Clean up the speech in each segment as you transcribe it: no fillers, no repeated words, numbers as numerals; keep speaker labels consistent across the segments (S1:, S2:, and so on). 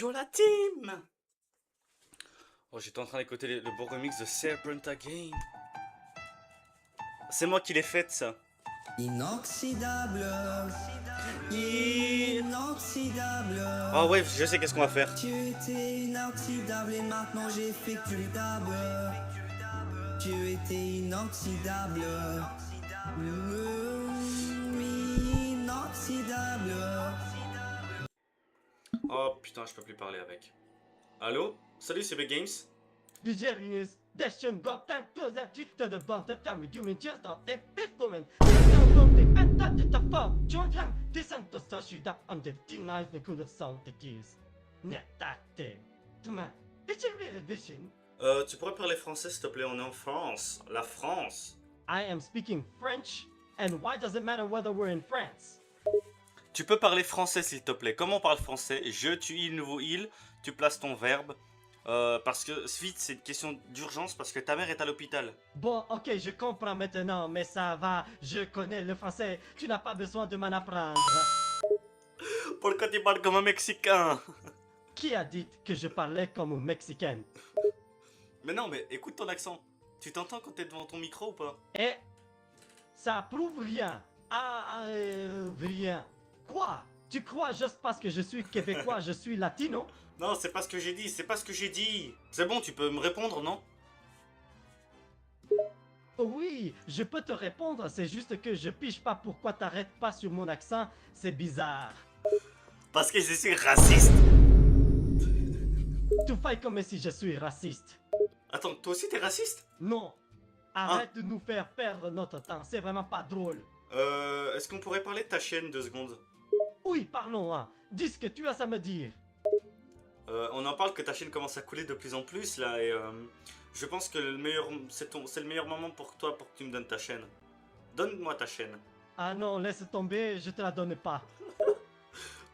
S1: Yo la team! Oh, j'étais en train d'écouter le beau remix de Serpent Again. C'est moi qui l'ai faite, ça.
S2: Inoxydable, inoxydable.
S1: Ah ouais, je sais qu'est-ce qu'on va faire.
S2: Tu étais inoxydable et maintenant j'ai fait que du dab. Tu étais inoxydable, inoxydable.
S1: Oh putain, je peux plus parler avec. Allô? Salut, c'est Big Games.
S3: Vigerius, Deschen, Boptan, Closet, Twitter, de bord, de temps, du métier, dans des pépomènes. Dans ton des pentas de ta forme, tu entends, des santos, je suis dans un des denies, de coups de sang, de kiss. Netate. Thomas, est-ce que vous vision?
S1: Tu pourrais parler français, s'il te plaît? On est en France. La France.
S3: I am speaking French, and why does it matter whether we're in France?
S1: Tu peux parler français, s'il te plaît. Comment on parle français? Je, tu, il, nouveau il. Tu places ton verbe. Parce que, vite, c'est une question d'urgence parce que ta mère est à l'hôpital.
S3: Bon, ok, je comprends maintenant, mais ça va, je connais le français, tu n'as pas besoin de m'en apprendre.
S1: Pourquoi tu parles comme un Mexicain?
S3: Qui a dit que je parlais comme un Mexicain?
S1: Mais non, mais écoute ton accent. Tu t'entends quand t'es devant ton micro ou pas?
S3: Et ça prouve rien. Rien. Quoi? Tu crois juste parce que je suis québécois, je suis latino?
S1: Non, c'est pas ce que j'ai dit, c'est pas ce que j'ai dit. C'est bon, tu peux me répondre, non?
S3: Oui, je peux te répondre, c'est juste que je piche pas pourquoi t'arrêtes pas sur mon accent, c'est bizarre.
S1: Parce que je suis raciste.
S3: Tu fais comme si je suis raciste.
S1: Attends, toi aussi t'es raciste?
S3: Non. Arrête de nous faire perdre notre temps, c'est vraiment pas drôle.
S1: Est-ce qu'on pourrait parler de ta chaîne 2 secondes?
S3: Oui, parlons, hein. Dis ce que tu as à me dire.
S1: On en parle que ta chaîne commence à couler de plus en plus là et je pense que c'est le meilleur moment pour toi pour que tu me donnes ta chaîne. Donne-moi ta chaîne.
S3: Ah non, laisse tomber, je te la donne pas.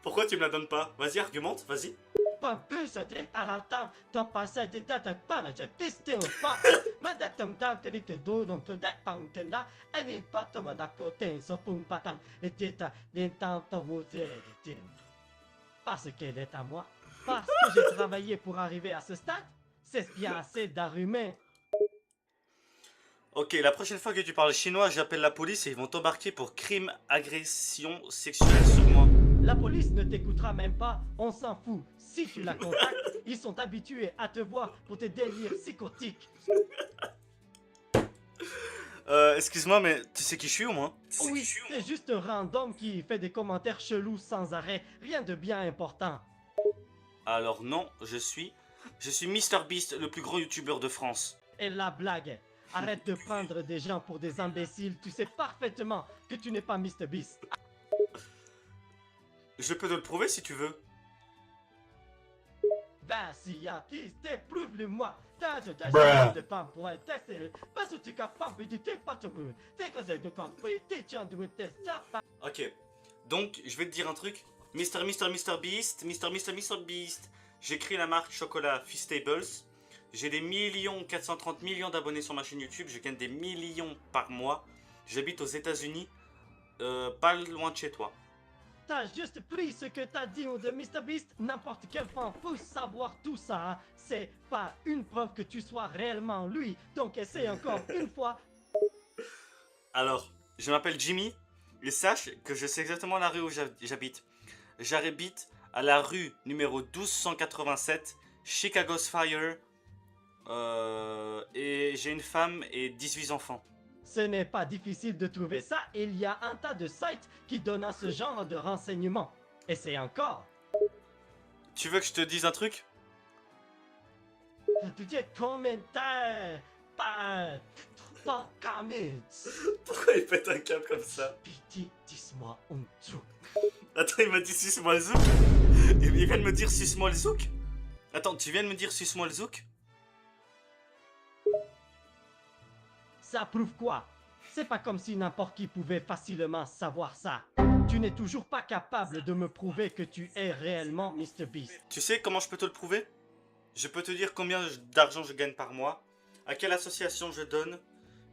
S1: Pourquoi tu me la donnes pas? Vas-y, argumente, vas-y.
S3: Pas plus de temps, ton passé de date pas de pistil pas. Ma date temps, t'es dit deux, donc tu date pas un là, et n'est pas ton à côté, ça pour pas tant, et t'es des temps, vous êtes. Parce qu'elle est à moi. Parce que j'ai travaillé pour arriver à ce stade, c'est bien assez d'arrumer.
S1: Ok, la prochaine fois que tu parles chinois, j'appelle la police et ils vont t'embarquer pour crime, agression sexuelle sur moi.
S3: La police ne t'écoutera même pas, on s'en fout. Si tu la contactes, ils sont habitués à te voir pour tes délires psychotiques.
S1: Excuse-moi, mais tu sais qui je suis au moins?
S3: Oui, c'est juste un random qui fait des commentaires chelous sans arrêt, rien de bien important.
S1: Alors non, je suis MrBeast, le plus gros youtubeur de France.
S3: Et la blague, arrête de prendre des gens pour des imbéciles, tu sais parfaitement que tu n'es pas MrBeast.
S1: Je peux te le prouver si tu veux.
S3: Ben si artiste, prouve-le-moi. T'as de temps pour être testé, parce que tu es capable de t'es pas tout le t'es causé de compris, t'es tiens de tester ça.
S1: Ok, donc je vais te dire un truc. MrBeast, Beast. J'ai créé la marque chocolat Feastables. J'ai des 430 millions d'abonnés sur ma chaîne YouTube. Je gagne des millions par mois. J'habite aux États-Unis, pas loin de chez toi.
S3: T'as juste pris ce que t'as dit de MrBeast, n'importe quel fan peut savoir tout ça. Hein. C'est pas une preuve que tu sois réellement lui, donc essaye encore une fois.
S1: Alors, je m'appelle Jimmy et sache que je sais exactement la rue où j'habite. J'habite à la rue numéro 1287, Chicago's Fire, et j'ai une femme et 18 enfants.
S3: Ce n'est pas difficile de trouver ça, il y a un tas de sites qui donnent à ce genre de renseignements. Essaye encore.
S1: Tu veux que je te dise un truc?
S3: Tu dis commentaire, pas comments.
S1: Pourquoi il pète un câble comme ça?
S3: Pitié, dis-moi un truc.
S1: Attends, il m'a dit suce-moi le zouk. Il vient de me dire suce-moi le zouk. Attends, tu viens de me dire suce-moi le zouk?
S3: Ça prouve quoi? C'est pas comme si n'importe qui pouvait facilement savoir ça. Tu n'es toujours pas capable de me prouver que tu es réellement MrBeast.
S1: Tu sais comment je peux te le prouver? Je peux te dire combien d'argent je gagne par mois, à quelle association je donne,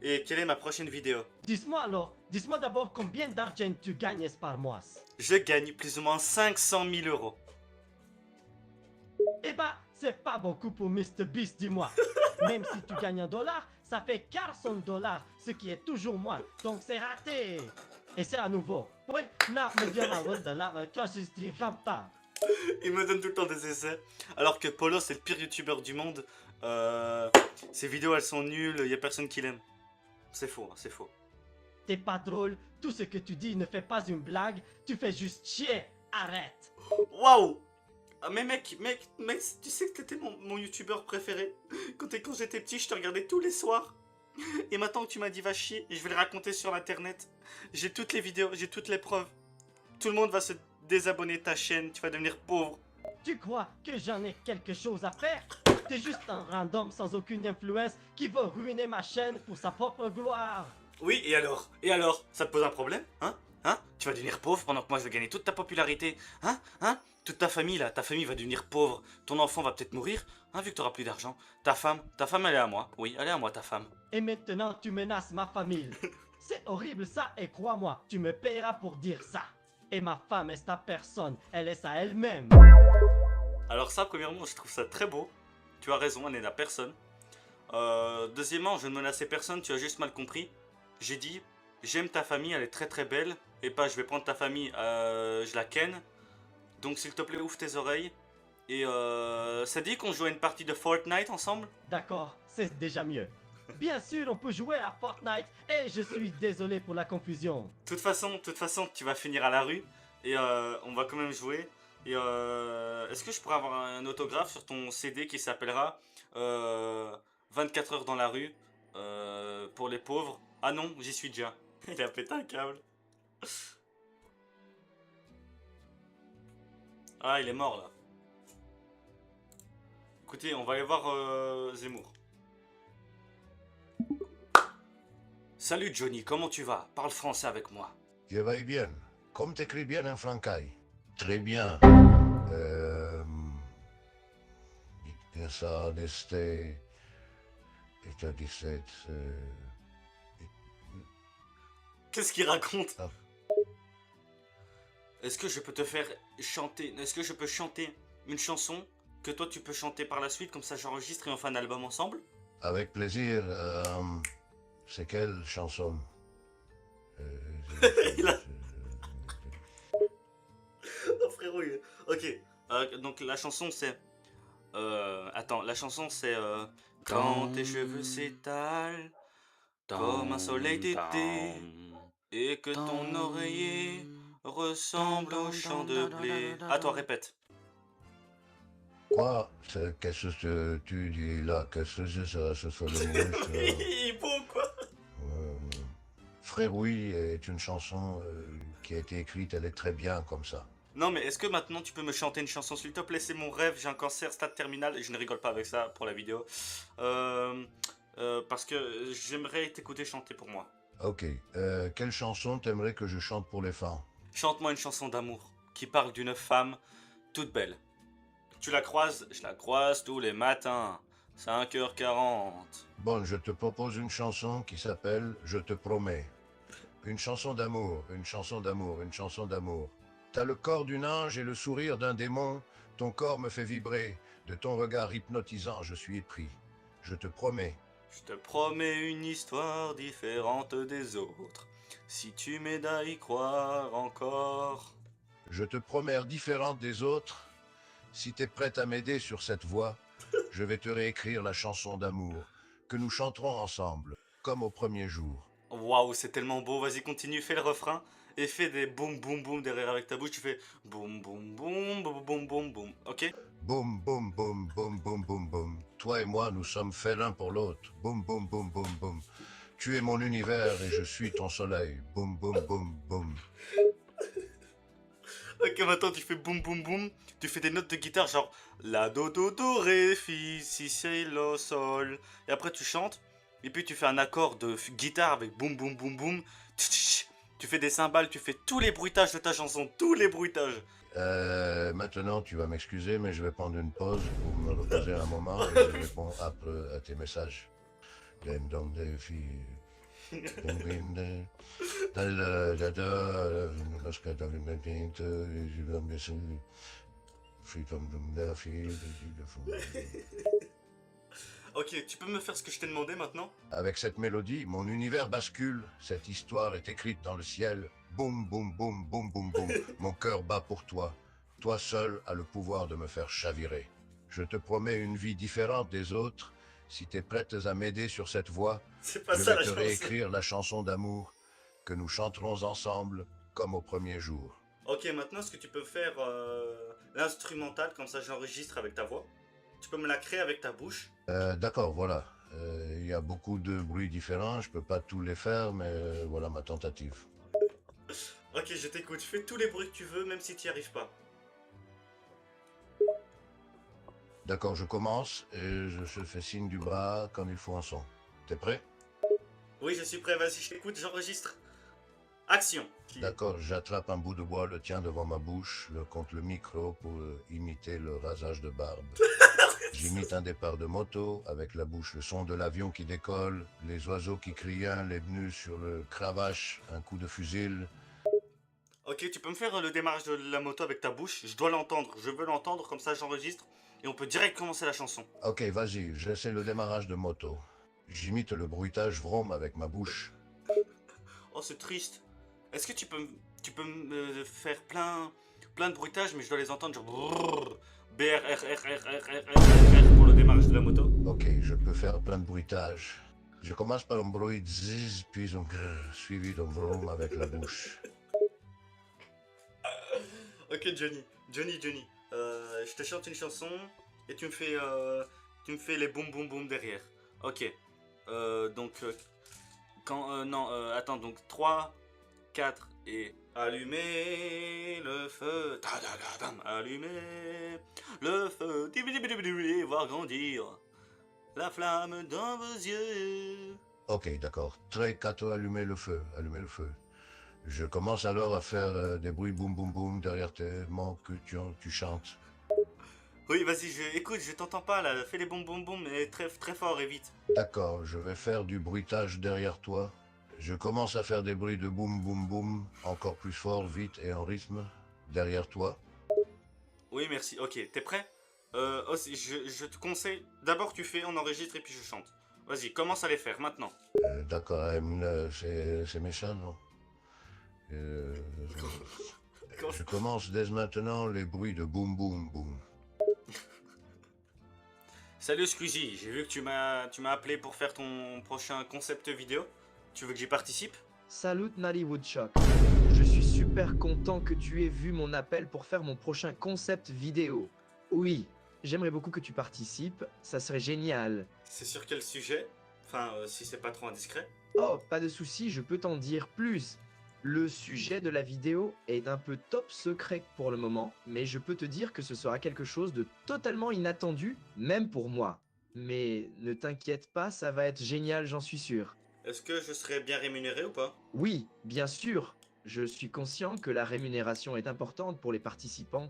S1: et quelle est ma prochaine vidéo.
S3: Dis-moi alors, dis-moi d'abord combien d'argent tu gagnes par mois.
S1: Je gagne plus ou moins 500 000 euros.
S3: c'est pas beaucoup pour Mr. Beast, dis-moi. Même si tu gagnes $1, ça fait $400, ce qui est toujours moins. Donc c'est raté. Et c'est à nouveau. Oui, non, mais bien $1, toi, je suis pas.
S1: Il me donne tout le temps des essais. Alors que Polo, c'est le pire youtubeur du monde. Ses vidéos, elles sont nulles, il y a personne qui l'aime. C'est faux, hein, c'est faux.
S3: T'es pas drôle, tout ce que tu dis ne fait pas une blague, tu fais juste chier. Arrête.
S1: Waouh! Ah, mais mec, tu sais que t'étais mon youtubeur préféré. Quand j'étais petit, je te regardais tous les soirs. Et maintenant que tu m'as dit va chier, je vais le raconter sur internet. J'ai toutes les vidéos, j'ai toutes les preuves. Tout le monde va se désabonner de ta chaîne, tu vas devenir pauvre.
S3: Tu crois que j'en ai quelque chose à faire? T'es juste un random sans aucune influence qui veut ruiner ma chaîne pour sa propre gloire.
S1: Oui, et alors? Et alors? Ça te pose un problème? Hein? Hein? Tu vas devenir pauvre pendant que moi je vais gagner toute ta popularité? Hein? Hein? Toute ta famille là, ta famille va devenir pauvre. Ton enfant va peut-être mourir, hein, vu que t'auras plus d'argent. Ta femme elle est à moi. Oui, elle est à moi ta femme.
S3: Et maintenant tu menaces ma famille. C'est horrible ça et crois-moi, tu me payeras pour dire ça. Et ma femme est ta personne, elle est à elle-même.
S1: Alors ça, premièrement, je trouve ça très beau. Tu as raison, elle n'est à personne. Deuxièmement, je ne menaçais personne, tu as juste mal compris. J'ai dit, j'aime ta famille, elle est très très belle. Et pas, je vais prendre ta famille, je la ken. Donc s'il te plaît, ouvre tes oreilles. Et ça dit qu'on joue à une partie de Fortnite ensemble?
S3: D'accord, c'est déjà mieux. Bien sûr, on peut jouer à Fortnite et je suis désolé pour la confusion.
S1: De toute façon, tu vas finir à la rue. Et on va quand même jouer. Et est-ce que je pourrais avoir un autographe sur ton CD qui s'appellera 24 heures dans la rue pour les pauvres? Ah non, j'y suis déjà. Il a pété un câble. Ah, il est mort là. Écoutez, on va aller voir Zemmour. Salut Johnny, comment tu vas? Parle français avec moi.
S4: Je vais bien. Comme t'écris bien en français. Très bien. Ça, c'était... Et 17...
S1: Qu'est-ce qu'il raconte?
S4: Ah.
S1: Est-ce que je peux te faire chanter? Est-ce que je peux chanter une chanson que toi tu peux chanter par la suite? Comme ça j'enregistre et on fait un album ensemble?
S4: Avec plaisir. C'est quelle chanson?
S1: Il a... Oh frérot, ok. Donc la chanson c'est... Attends, la chanson c'est... Quand tes cheveux s'étalent comme un soleil d'été et que ton oreiller ressemble au champ de blé. À toi, répète.
S4: Quoi? Qu'est-ce que tu dis là? Qu'est-ce que c'est ça? Ce soit le mouche,
S1: Il est beau quoi.
S4: Frère Oui est une chanson qui a été écrite, elle est très bien comme ça.
S1: Non mais est-ce que maintenant tu peux me chanter une chanson s'il te plaît? C'est mon rêve, j'ai un cancer stade terminal et je ne rigole pas avec ça pour la vidéo. Parce que j'aimerais t'écouter chanter pour moi.
S4: Ok. Quelle chanson t'aimerais que je chante pour les femmes?
S1: Chante-moi une chanson d'amour qui parle d'une femme toute belle. Tu la croises? Je la croise tous les matins. 5h40.
S4: Bon, je te propose une chanson qui s'appelle « Je te promets ». Une chanson d'amour, une chanson d'amour, une chanson d'amour. T'as le corps d'une ange et le sourire d'un démon. Ton corps me fait vibrer. De ton regard hypnotisant, je suis épris. Je te promets.
S1: Je te promets une histoire différente des autres. Si tu m'aides à y croire encore.
S4: Je te promets différente des autres. Si t'es prête à m'aider sur cette voie, je vais te réécrire la chanson d'amour que nous chanterons ensemble, comme au premier jour.
S1: Waouh, c'est tellement beau. Vas-y, continue, fais le refrain et fais des boum boum boum derrière avec ta bouche. Tu fais boum boum boum boum boum boum boum. Ok?
S4: Boum, boum, boum, boum, boum, boum, boum. Toi et moi, nous sommes faits l'un pour l'autre. Boum, boum, boum, boum, boum. Tu es mon univers et je suis ton soleil. Boum, boum, boum, boum.
S1: Ok, maintenant tu fais boum boum boum. Tu fais des notes de guitare genre la do do do ré fi si c'est lo sol. Et après tu chantes. Et puis tu fais un accord de guitare avec boum boum boum boum. Tu fais des cymbales, tu fais tous les bruitages de ta chanson, tous les bruitages.
S4: Maintenant, tu vas m'excuser, mais je vais prendre une pause pour me reposer un moment et je réponds après à tes messages.
S1: Ok, tu peux me faire ce que je t'ai demandé maintenant?
S4: Avec cette mélodie, mon univers bascule. Cette histoire est écrite dans le ciel. Boum, boum, boum, boum, boum, boum. Mon cœur bat pour toi. Toi seul as le pouvoir de me faire chavirer. Je te promets une vie différente des autres. Si t'es prête à m'aider sur cette voie,
S1: C'est pas
S4: je
S1: ça
S4: vais
S1: la
S4: te
S1: chanson.
S4: réécrire la chanson d'amour que nous chanterons ensemble comme au premier jour.
S1: Ok, maintenant est-ce que tu peux faire l'instrumental, comme ça j'enregistre avec ta voix? Tu peux me la créer avec ta bouche?
S4: D'accord, voilà. Il y a beaucoup de bruits différents, je peux pas tous les faire, mais voilà ma tentative.
S1: Ok, je t'écoute, fais tous les bruits que tu veux, même si tu n'y arrives pas.
S4: D'accord, je commence et je fais signe du bras comme il faut un son. T'es prêt?
S1: Oui, je suis prêt, vas-y, je t'écoute, j'enregistre. Action.
S4: D'accord, j'attrape un bout de bois, le tiens devant ma bouche, le contre le micro pour imiter le rasage de barbe. J'imite un départ de moto, avec la bouche le son de l'avion qui décolle, les oiseaux qui crient un, les pneus sur le cravache, un coup de fusil.
S1: Ok, tu peux me faire le démarrage de la moto avec ta bouche? Je dois l'entendre, je veux l'entendre, comme ça j'enregistre. Et on peut direct commencer la chanson.
S4: Ok, vas-y, j'essaie le démarrage de moto. J'imite le bruitage vroom avec ma bouche.
S1: Oh, c'est triste. Est-ce que tu peux me faire plein de bruitages, mais je dois les entendre genre brrr, BRRRRRRR pour le démarrage de la moto?
S4: Ok, je peux faire plein de bruitages. Je commence par un bruit de zzz, puis un grrr, suivi d'un vroom avec la bouche.
S1: Ok, Johnny. Je te chante une chanson et tu me fais les boum boum boum derrière. Ok. Attends, donc 3, 4 et allumez le feu. Ta-da-da-dam, allumez le feu. Et voir grandir la flamme dans vos yeux.
S4: Ok, d'accord. Très cato, allumez le feu, allumez le feu. Je commence alors à faire des bruits boum boum boum derrière tes mots que tu chantes.
S1: Oui, vas-y, écoute, je t'entends pas là. Fais les boum boum boum, mais très fort et vite.
S4: D'accord, je vais faire du bruitage derrière toi. Je commence à faire des bruits de boum boum boum, encore plus fort, vite et en rythme, derrière toi.
S1: Oui, merci. Ok, t'es prêt? Je te conseille. D'abord, on enregistre et puis je chante. Vas-y, commence à les faire maintenant.
S4: D'accord, c'est méchant, non? Euh, je commence dès maintenant les bruits de boum boum boum.
S1: Salut Squeezie, j'ai vu que tu m'as appelé pour faire ton prochain concept vidéo. Tu veux que j'y participe?
S3: Salut Nally Woodchuck. Je suis super content que tu aies vu mon appel pour faire mon prochain concept vidéo. Oui, j'aimerais beaucoup que tu participes, ça serait génial.
S1: C'est sur quel sujet? Enfin, si c'est pas trop indiscret.
S3: Oh, pas de souci, je peux t'en dire plus. Le sujet de la vidéo est un peu top secret pour le moment, mais je peux te dire que ce sera quelque chose de totalement inattendu, même pour moi. Mais ne t'inquiète pas, ça va être génial, j'en suis sûr.
S1: Est-ce que je serai bien rémunéré ou pas?
S3: Oui, bien sûr. Je suis conscient que la rémunération est importante pour les participants.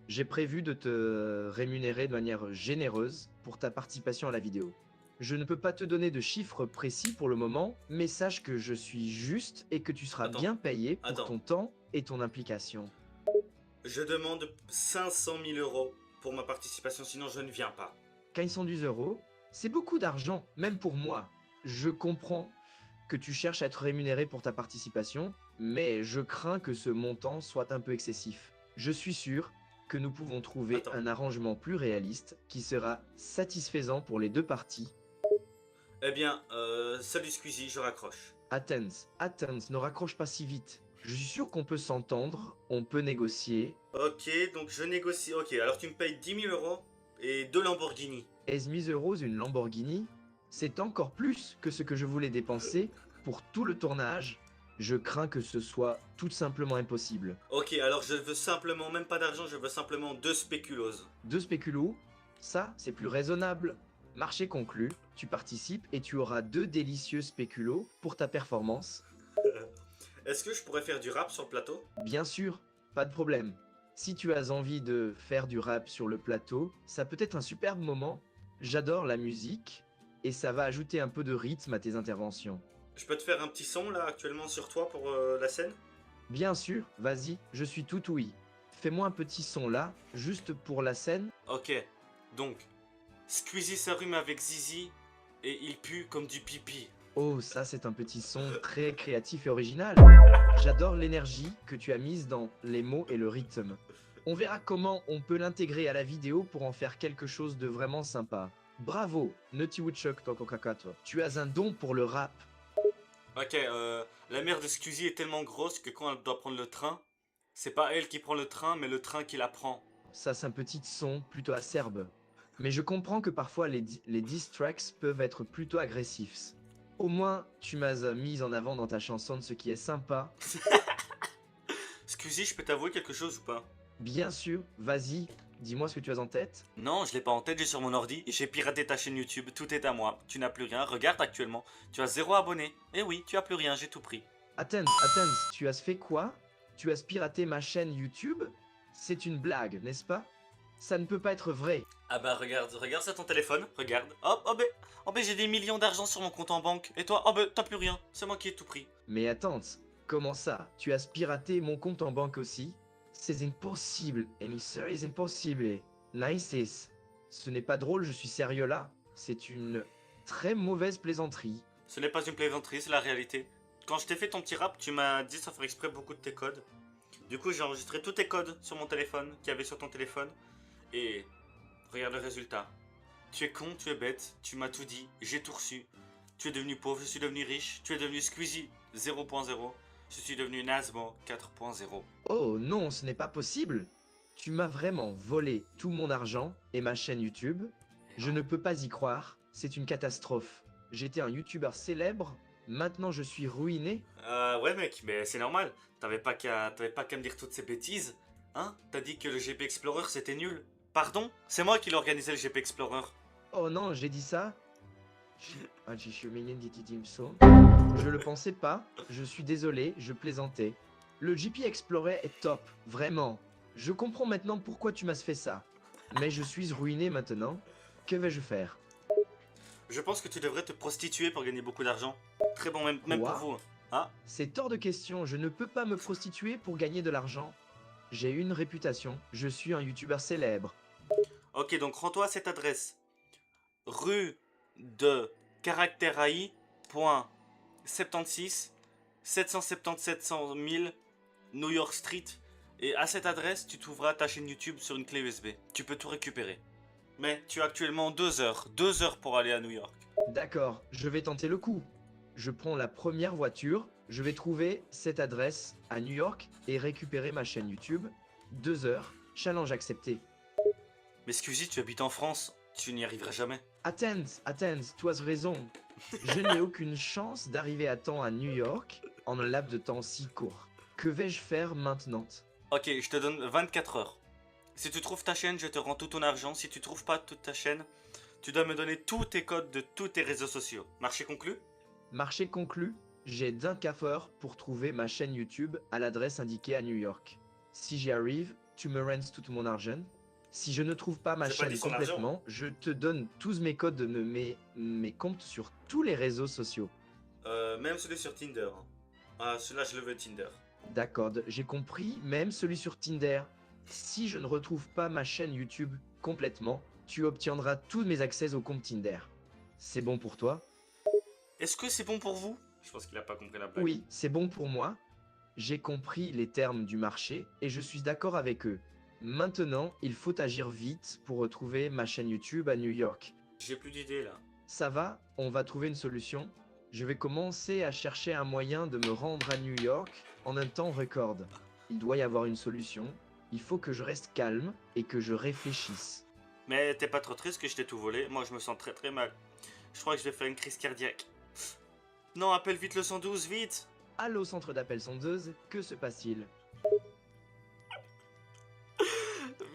S3: J'ai prévu de te rémunérer de manière généreuse pour ta participation à la vidéo. Je ne peux pas te donner de chiffres précis pour le moment, mais sache que je suis juste et que tu seras
S1: Attends,
S3: bien payé pour
S1: attends.
S3: ton temps et ton implication.
S1: Je demande 500 000 euros pour ma participation, sinon je ne viens pas.
S3: 410 €, c'est beaucoup d'argent, même pour moi. Je comprends que tu cherches à être rémunéré pour ta participation, mais je crains que ce montant soit un peu excessif. Je suis sûr que nous pouvons trouver
S1: Attends.
S3: un arrangement plus réaliste qui sera satisfaisant pour les deux parties.
S1: Eh bien, salut Squeezie, je raccroche.
S3: Athens, ne raccroche pas si vite. Je suis sûr qu'on peut s'entendre, on peut négocier.
S1: Ok, donc je négocie. Ok, alors tu me payes 10 000 euros et 2 Lamborghini.
S3: 11 000 € une Lamborghini, c'est encore plus que ce que je voulais dépenser pour tout le tournage. Je crains que ce soit tout simplement impossible.
S1: Ok, alors je veux simplement, même pas d'argent, je veux simplement 2 spéculoos.
S3: 2 spéculoos, ça c'est plus raisonnable. Marché conclu, tu participes et tu auras 2 délicieux spéculoos pour ta performance.
S1: Est-ce que je pourrais faire du rap sur le plateau?
S3: Bien sûr, pas de problème. Si tu as envie de faire du rap sur le plateau, ça peut être un superbe moment. J'adore la musique et ça va ajouter un peu de rythme à tes interventions.
S1: Je peux te faire un petit son là actuellement sur toi pour la scène?
S3: Bien sûr, vas-y, je suis tout ouïe.
S5: Fais-moi un petit son là, juste pour la scène.
S1: Ok, donc, Squeezie s'allume avec Zizi et il pue comme du pipi.
S5: Oh, ça c'est un petit son très créatif et original. J'adore l'énergie que tu as mise dans les mots et le rythme. On verra comment on peut l'intégrer à la vidéo pour en faire quelque chose de vraiment sympa. Bravo, Nutty Woodchuck Tokokakato. Tu as un don pour le rap.
S1: Ok, la mère de Squeezie est tellement grosse que quand elle doit prendre le train, c'est pas elle qui prend le train, mais le train qui la prend.
S5: Ça c'est un petit son plutôt acerbe. Mais je comprends que parfois les diss tracks peuvent être plutôt agressifs. Au moins, tu m'as mis en avant dans ta chanson, ce qui est sympa.
S1: Squeezie, je peux t'avouer quelque chose ou pas?
S5: Bien sûr, vas-y, dis-moi ce que tu as en tête.
S1: Non, je l'ai pas en tête, j'ai sur mon ordi. J'ai piraté ta chaîne YouTube, tout est à moi. Tu n'as plus rien, regarde actuellement. Tu as 0 abonnés. Eh oui, tu as plus rien, j'ai tout pris.
S5: Attends, tu as fait quoi? Tu as piraté ma chaîne YouTube? C'est une blague, n'est-ce pas? Ça ne peut pas être vrai.
S1: Ah bah regarde sur ton téléphone, regarde. Hop, oh bah j'ai des millions d'argent sur mon compte en banque. Et toi, oh bah t'as plus rien, c'est moi qui ai tout pris.
S5: Mais attends, comment ça? Tu as piraté mon compte en banque aussi? C'est impossible, c'est impossible. Nice. Ce n'est pas drôle, je suis sérieux là. C'est une très mauvaise plaisanterie.
S1: Ce n'est pas une plaisanterie, c'est la réalité. Quand je t'ai fait ton petit rap, tu m'as dit sans faire exprès beaucoup de tes codes. Du coup, j'ai enregistré tous tes codes sur mon téléphone, qu'il y avait sur ton téléphone. Et regarde le résultat. Tu es con, tu es bête, tu m'as tout dit, j'ai tout reçu. Tu es devenu pauvre, je suis devenu riche. Tu es devenu Squeezie 0.0. Je suis devenu Nazmo 4.0.
S5: Oh non, ce n'est pas possible. Tu m'as vraiment volé tout mon argent et ma chaîne YouTube. Je ne peux pas y croire, c'est une catastrophe. J'étais un youtubeur célèbre, maintenant je suis ruiné.
S1: Ouais mec, mais c'est normal. T'avais pas qu'à me dire toutes ces bêtises. Hein? T'as dit que le GP Explorer c'était nul. Pardon? C'est moi qui l'ai organisé le GP Explorer.
S5: Oh non, j'ai dit ça. Je le pensais pas, je suis désolé, je plaisantais. Le GP Explorer est top, vraiment. Je comprends maintenant pourquoi tu m'as fait ça. Mais je suis ruiné maintenant. Que vais-je faire?
S1: Je pense que tu devrais te prostituer pour gagner beaucoup d'argent. Très bon, même pour
S5: Quoi?
S1: vous. Ah,
S5: C'est hors de question, je ne peux pas me prostituer pour gagner de l'argent. J'ai une réputation, je suis un youtubeur célèbre.
S1: ok, donc rends-toi à cette adresse. Rue de Caractère AI, point 76 777 100 000 New York Street. Et à cette adresse, tu trouveras ta chaîne YouTube sur une clé USB. Tu peux tout récupérer. Mais tu as actuellement 2 heures. 2 heures pour aller à New York.
S5: D'accord, je vais tenter le coup. Je prends la première voiture, je vais trouver cette adresse à New York et récupérer ma chaîne YouTube. 2 heures, challenge accepté.
S1: Mais Squeezie, tu habites en France. Tu n'y arriveras jamais.
S5: Attends, tu as raison. Je n'ai aucune chance d'arriver à temps à New York en un laps de temps si court. Que vais-je faire maintenant?
S1: Ok, je te donne 24 heures. Si tu trouves ta chaîne, je te rends tout ton argent. Si tu trouves pas toute ta chaîne, tu dois me donner tous tes codes de tous tes réseaux sociaux. Marché conclu?
S5: Marché conclu, j'ai d'un heure pour trouver ma chaîne YouTube à l'adresse indiquée à New York. Si j'y arrive, tu me rends tout mon argent. Si je ne trouve pas ma
S1: J'ai pas
S5: chaîne
S1: dit son
S5: complètement, je te donne tous mes codes de mes comptes sur tous les réseaux sociaux.
S1: Même celui sur Tinder. Ah, celui-là, je le veux Tinder.
S5: D'accord, j'ai compris, même celui sur Tinder. Si je ne retrouve pas ma chaîne YouTube complètement, tu obtiendras tous mes accès au compte Tinder. C'est bon pour toi?
S1: Est-ce que c'est bon pour vous? Je pense qu'il a pas compris la blague.
S5: Oui, c'est bon pour moi. J'ai compris les termes du marché et je suis d'accord avec eux. Maintenant, il faut agir vite pour retrouver ma chaîne YouTube à New York.
S1: J'ai plus d'idées là.
S5: Ça va, on va trouver une solution. Je vais commencer à chercher un moyen de me rendre à New York en un temps record. Il doit y avoir une solution. Il faut que je reste calme et que je réfléchisse.
S1: Mais t'es pas trop triste que je t'ai tout volé? Moi, je me sens très très mal. Je crois que je vais faire une crise cardiaque. Non, appelle vite le 112, vite!
S5: Allô, centre d'appel sondeuse, que se passe-t-il?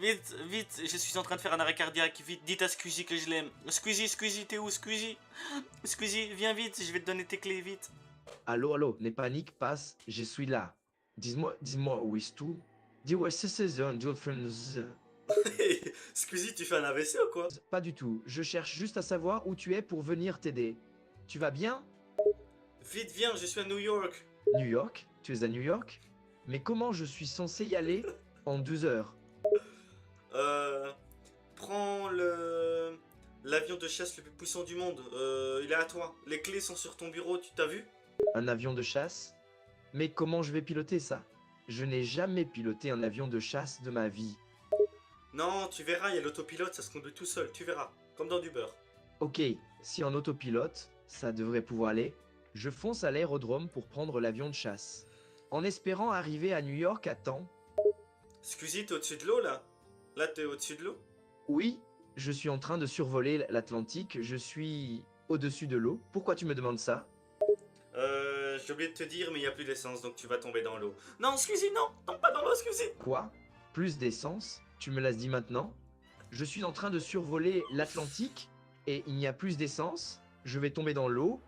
S1: Vite, vite, je suis en train de faire un arrêt cardiaque. Vite, dites à Squeezie que je l'aime. Squeezie, t'es où, Squeezie? Squeezie, viens vite, je vais te donner tes clés, vite.
S5: Allô, n'aie panique, passe, je suis là. Dis-moi, où est-ce tout? Dis-moi, c'est un dual friends.
S1: Squeezie, tu fais un AVC ou quoi?
S5: Pas du tout, je cherche juste à savoir où tu es pour venir t'aider. Tu vas bien?
S1: Vite, viens, je suis à New York.
S5: New York? Tu es à New York? Mais comment je suis censé y aller? En 12 heures.
S1: Prends l'avion de chasse le plus puissant du monde. Il est à toi. Les clés sont sur ton bureau, tu t'as vu?
S5: Un avion de chasse? Mais comment je vais piloter ça? Je n'ai jamais piloté un avion de chasse de ma vie.
S1: Non, tu verras, il y a l'autopilote, ça se conduit tout seul, tu verras. Comme dans du beurre.
S5: Ok, si en autopilote, ça devrait pouvoir aller, je fonce à l'aérodrome pour prendre l'avion de chasse. En espérant arriver à New York à temps.
S1: Squeezie, t'es au-dessus de l'eau là? Là, t'es au-dessus de l'eau?
S5: Oui, je suis en train de survoler l'Atlantique, je suis au-dessus de l'eau. Pourquoi tu me demandes ça?
S1: J'ai oublié de te dire, mais il n'y a plus d'essence, donc tu vas tomber dans l'eau. Non, Squeezie, non! Tombe pas dans l'eau, Squeezie!
S5: Quoi? Plus d'essence? Tu me l'as dit maintenant? Je suis en train de survoler l'Atlantique et il n'y a plus d'essence. Je vais tomber dans l'eau.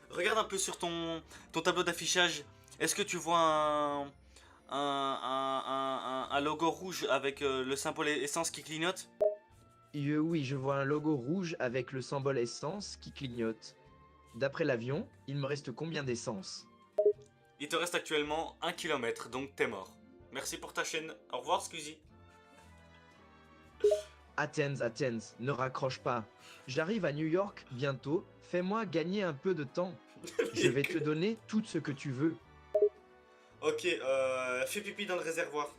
S1: Regarde un peu sur ton tableau d'affichage. Est-ce que tu vois un logo rouge avec le symbole essence qui clignote?
S5: Oui, je vois un logo rouge avec le symbole essence qui clignote. D'après l'avion, il me reste combien d'essence?
S1: Il te reste actuellement 1 km, donc t'es mort. Merci pour ta chaîne. Au revoir, Squeezie.
S5: Athens, ne raccroche pas. J'arrive à New York bientôt. Fais-moi gagner un peu de temps. Je vais te donner tout ce que tu veux.
S1: Ok, fais pipi dans le réservoir.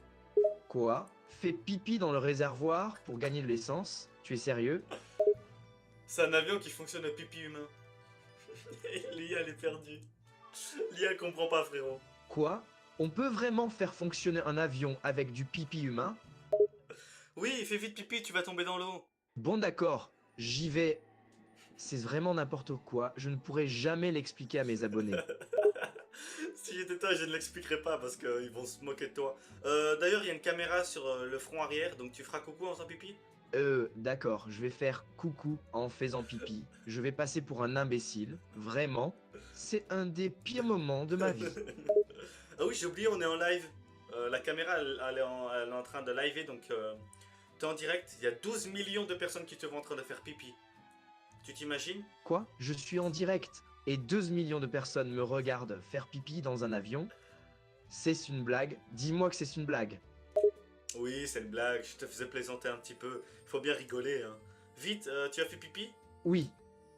S5: Quoi? Fais pipi dans le réservoir pour gagner de l'essence? Tu es sérieux?
S1: C'est un avion qui fonctionne au pipi humain. L'IA, elle est perdue. L'IA, elle comprend pas, frérot.
S5: Quoi? On peut vraiment faire fonctionner un avion avec du pipi humain?
S1: Oui, fais vite pipi, tu vas tomber dans l'eau.
S5: Bon d'accord, j'y vais. C'est vraiment n'importe quoi, je ne pourrai jamais l'expliquer à mes abonnés.
S1: Si j'étais toi, je ne l'expliquerai pas parce qu'ils vont se moquer de toi. D'ailleurs, il y a une caméra sur le front arrière, donc tu feras coucou en faisant pipi.
S5: D'accord, je vais faire coucou en faisant pipi. Je vais passer pour un imbécile, vraiment. C'est un des pires moments de ma vie.
S1: Ah oui, j'ai oublié, on est en live. La caméra, elle est en train de liver, donc t'es en direct. Il y a 12 millions de personnes qui te voient en train de faire pipi. Tu t'imagines?
S5: Quoi? Je suis en direct et 12 millions de personnes me regardent faire pipi dans un avion? C'est une blague? Dis-moi que c'est une blague.
S1: Oui, c'est une blague, je te faisais plaisanter un petit peu. Il faut bien rigoler, hein. Vite, tu as fait pipi?
S5: Oui,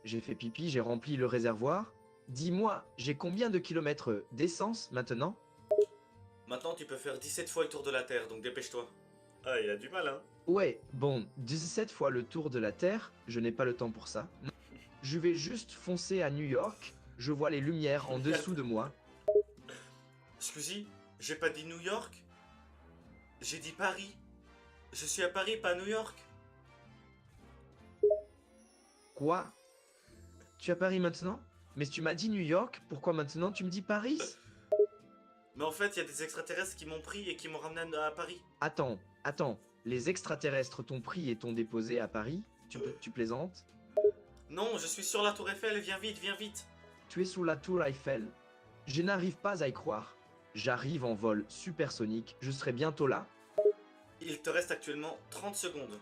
S5: j'ai fait pipi, j'ai rempli le réservoir. Dis-moi, j'ai combien de kilomètres d'essence maintenant?
S1: Maintenant, tu peux faire 17 fois le tour de la Terre, donc dépêche-toi. Ah, il a du mal, hein.
S5: Ouais, bon, 17 fois le tour de la Terre, je n'ai pas le temps pour ça. Je vais juste foncer à New York, je vois les lumières en dessous de moi.
S1: Squeezie, j'ai pas dit New York. J'ai dit Paris. Je suis à Paris, pas à New York.
S5: Quoi? Tu es à Paris maintenant? Mais tu m'as dit New York, pourquoi maintenant tu me dis Paris?
S1: Mais en fait, il y a des extraterrestres qui m'ont pris et qui m'ont ramené à Paris.
S5: Attends, les extraterrestres t'ont pris et t'ont déposé à Paris? Tu plaisantes?
S1: Non, je suis sur la tour Eiffel, viens vite, viens vite.
S5: Tu es sous la tour Eiffel. Je n'arrive pas à y croire. J'arrive en vol supersonique, je serai bientôt là.
S1: Il te reste actuellement 30 secondes.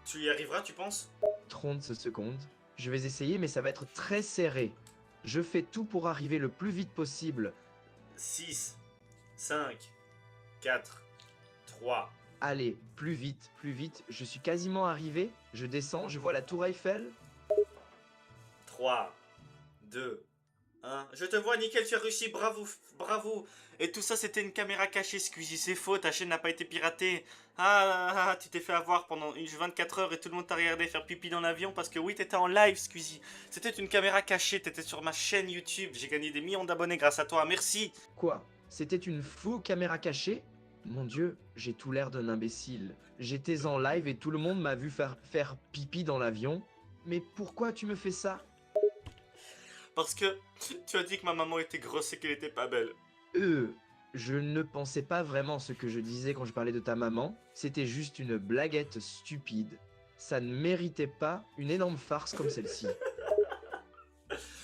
S1: Tu y arriveras, tu penses?
S5: 30 secondes. Je vais essayer, mais ça va être très serré. Je fais tout pour arriver le plus vite possible.
S1: 6, 5, 4, 3.
S5: Allez, plus vite, je suis quasiment arrivé. Je descends, je vois la tour Eiffel.
S1: 3, 2, 1. Je te vois, nickel, tu as réussi, bravo, bravo. Et tout ça, c'était une caméra cachée, Squeezie, c'est faux, ta chaîne n'a pas été piratée. Tu t'es fait avoir pendant 24 heures et tout le monde t'a regardé faire pipi dans l'avion parce que oui, t'étais en live, Squeezie. C'était une caméra cachée, t'étais sur ma chaîne YouTube. J'ai gagné des millions d'abonnés grâce à toi, merci.
S5: Quoi? C'était une faux caméra cachée? Mon dieu, j'ai tout l'air d'un imbécile. J'étais en live et tout le monde m'a vu faire pipi dans l'avion. Mais pourquoi tu me fais ça?
S1: Parce que tu as dit que ma maman était grosse et qu'elle était pas belle.
S5: Je ne pensais pas vraiment ce que je disais quand je parlais de ta maman. C'était juste une blaguette stupide. Ça ne méritait pas une énorme farce comme celle-ci.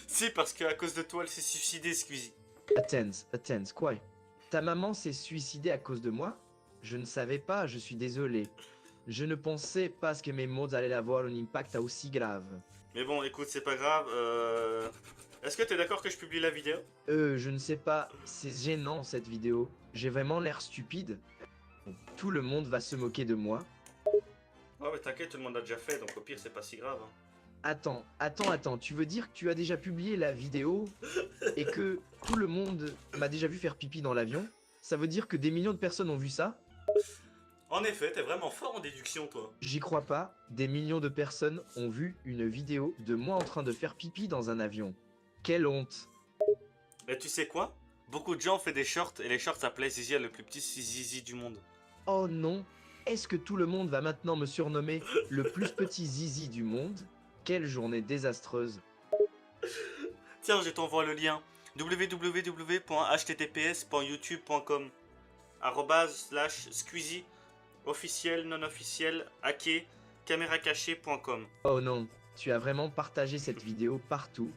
S1: Si, parce qu'à cause de toi, elle s'est suicidée, Squeezie.
S5: Attends, quoi? Ta maman s'est suicidée à cause de moi? Je ne savais pas, je suis désolé. Je ne pensais pas que mes mots allaient avoir un impact aussi grave.
S1: Mais bon, écoute, c'est pas grave. Est-ce que t'es d'accord que je publie la vidéo?
S5: Je ne sais pas, c'est gênant cette vidéo. J'ai vraiment l'air stupide. Tout le monde va se moquer de moi.
S1: Oh mais t'inquiète, tout le monde a déjà fait, donc au pire c'est pas si grave. Hein.
S5: Attends, tu veux dire que tu as déjà publié la vidéo et que tout le monde m'a déjà vu faire pipi dans l'avion? Ça veut dire que des millions de personnes ont vu ça?
S1: En effet, t'es vraiment fort en déduction toi.
S5: J'y crois pas, des millions de personnes ont vu une vidéo de moi en train de faire pipi dans un avion. Quelle honte!
S1: Et tu sais quoi? Beaucoup de gens ont fait des shorts et les shorts s'appelaient Zizi le plus petit zizi du monde.
S5: Oh non! Est-ce que tout le monde va maintenant me surnommer le plus petit zizi du monde? Quelle journée désastreuse!
S1: Tiens, je t'envoie le lien www.https.youtube.com /squeezie officiel non officiel hacké caméracaché.com.
S5: Oh non, tu as vraiment partagé cette vidéo partout.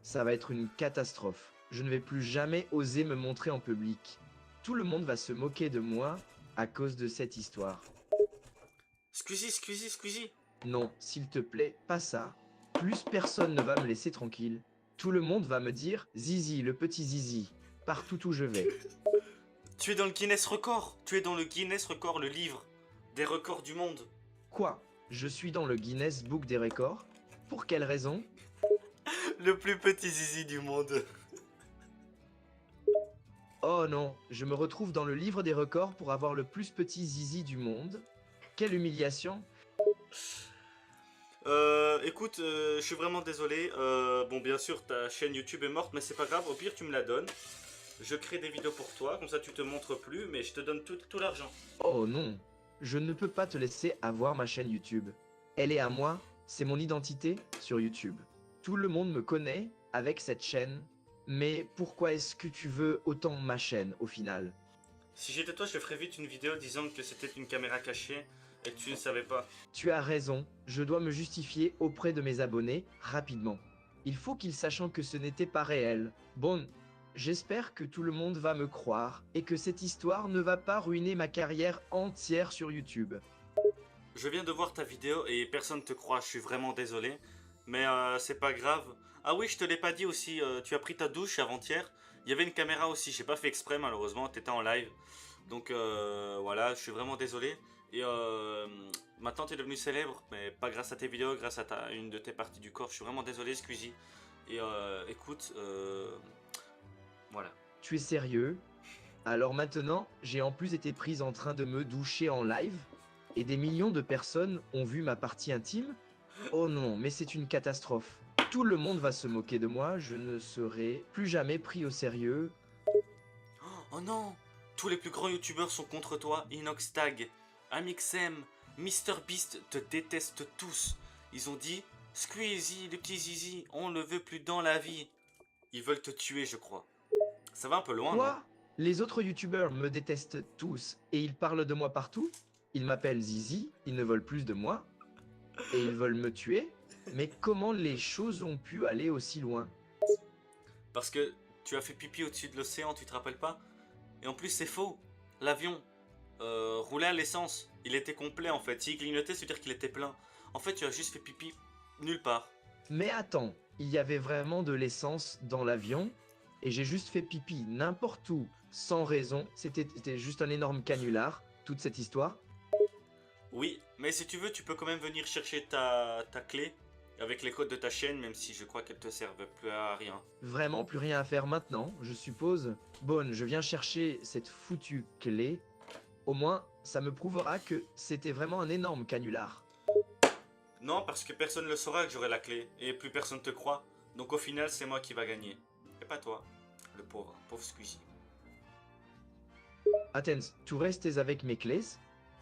S5: Ça va être une catastrophe. Je ne vais plus jamais oser me montrer en public. Tout le monde va se moquer de moi à cause de cette histoire.
S1: Squeezie.
S5: Non, s'il te plaît, pas ça. Plus personne ne va me laisser tranquille. Tout le monde va me dire Zizi, le petit Zizi, partout où je vais.
S1: Tu es dans le Guinness Record. Tu es dans le Guinness Record, le livre des records du monde.
S5: Quoi? Je suis dans le Guinness Book des records? Pour quelle raison?
S1: Le plus petit zizi du monde.
S5: Oh non, je me retrouve dans le livre des records pour avoir le plus petit zizi du monde. Quelle humiliation!
S1: Écoute, je suis vraiment désolé. Bon, bien sûr, ta chaîne YouTube est morte, mais c'est pas grave. Au pire, tu me la donnes. Je crée des vidéos pour toi, comme ça tu te montres plus, mais je te donne tout l'argent.
S5: Oh non, je ne peux pas te laisser avoir ma chaîne YouTube. Elle est à moi, c'est mon identité sur YouTube. Tout le monde me connaît avec cette chaîne, mais pourquoi est-ce que tu veux autant ma chaîne au final?
S1: Si j'étais toi, je ferais vite une vidéo disant que c'était une caméra cachée et que tu ne savais pas.
S5: Tu as raison, je dois me justifier auprès de mes abonnés rapidement. Il faut qu'ils sachent que ce n'était pas réel. Bon, j'espère que tout le monde va me croire et que cette histoire ne va pas ruiner ma carrière entière sur YouTube.
S1: Je viens de voir ta vidéo et personne te croit, je suis vraiment désolé. Mais c'est pas grave. Ah oui, je te l'ai pas dit aussi, tu as pris ta douche avant-hier. Il y avait une caméra aussi, j'ai pas fait exprès malheureusement, t'étais en live. Donc voilà, je suis vraiment désolé. Et maintenant t'es devenu célèbre, mais pas grâce à tes vidéos, grâce à une de tes parties du corps. Je suis vraiment désolé, Squeezie. Et écoute, voilà.
S5: Tu es sérieux? Alors maintenant, j'ai en plus été prise en train de me doucher en live et des millions de personnes ont vu ma partie intime? Oh non, mais c'est une catastrophe. Tout le monde va se moquer de moi, je ne serai plus jamais pris au sérieux.
S1: Oh non, tous les plus grands youtubeurs sont contre toi. Inoxtag, Amixem, MrBeast te détestent tous. Ils ont dit Squeezie, le petit zizi, on le veut plus dans la vie. Ils veulent te tuer, je crois. Ça va un peu loin, non?
S5: Quoi? Les autres youtubeurs me détestent tous et ils parlent de moi partout? Ils m'appellent Zizi, ils ne veulent plus de moi et ils veulent me tuer? Mais comment les choses ont pu aller aussi loin?
S1: Parce que tu as fait pipi au-dessus de l'océan, tu te rappelles pas? Et en plus, c'est faux. L'avion roulait à l'essence. Il était complet en fait. S'il clignotait, c'est-à-dire qu'il était plein. En fait, tu as juste fait pipi nulle part.
S5: Mais attends, il y avait vraiment de l'essence dans l'avion et j'ai juste fait pipi n'importe où, sans raison. C'était juste un énorme canular, toute cette histoire.
S1: Oui, mais si tu veux, tu peux quand même venir chercher ta clé avec les codes de ta chaîne, même si je crois qu'elles te servent plus à rien.
S5: Vraiment plus rien à faire maintenant, je suppose. Bon, je viens chercher cette foutue clé. Au moins, ça me prouvera que c'était vraiment un énorme canular.
S1: Non, parce que personne ne le saura que j'aurai la clé, et plus personne te croit. Donc au final, c'est moi qui va gagner. Et pas toi, le pauvre Squeezie.
S5: Athens, tu restes avec mes clés.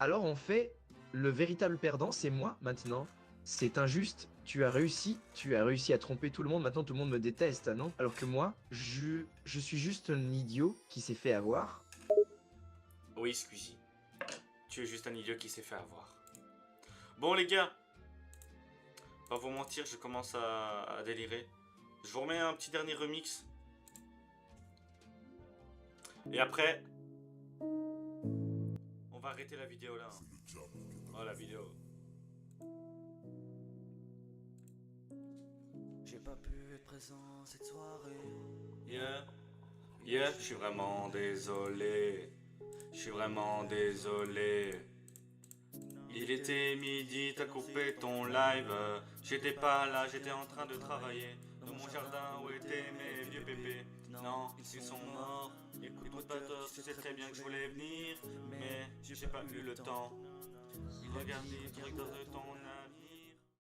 S5: Alors en fait, le véritable perdant, c'est moi maintenant. C'est injuste. Tu as réussi à tromper tout le monde. Maintenant, tout le monde me déteste, non? Alors que moi, je suis juste un idiot qui s'est fait avoir.
S1: Oui, Squeezie. Tu es juste un idiot qui s'est fait avoir. Bon, les gars. Pas vous mentir, je commence à délirer. Je vous remets un petit dernier remix. Et après, on va arrêter la vidéo là. Hein. Oh, la vidéo.
S2: J'ai pas pu être présent cette soirée.
S1: Yeah, je suis vraiment désolé. Je suis vraiment désolé. Il était midi, t'as coupé ton live. J'étais pas là, j'étais en train de travailler. Dans mon jardin où étaient mes vieux bébés. Non, ils sont morts. Écoute pas toi, tu sais très bien que je voulais venir. Mais j'ai pas eu le temps. Regarde les trucs de ton avis.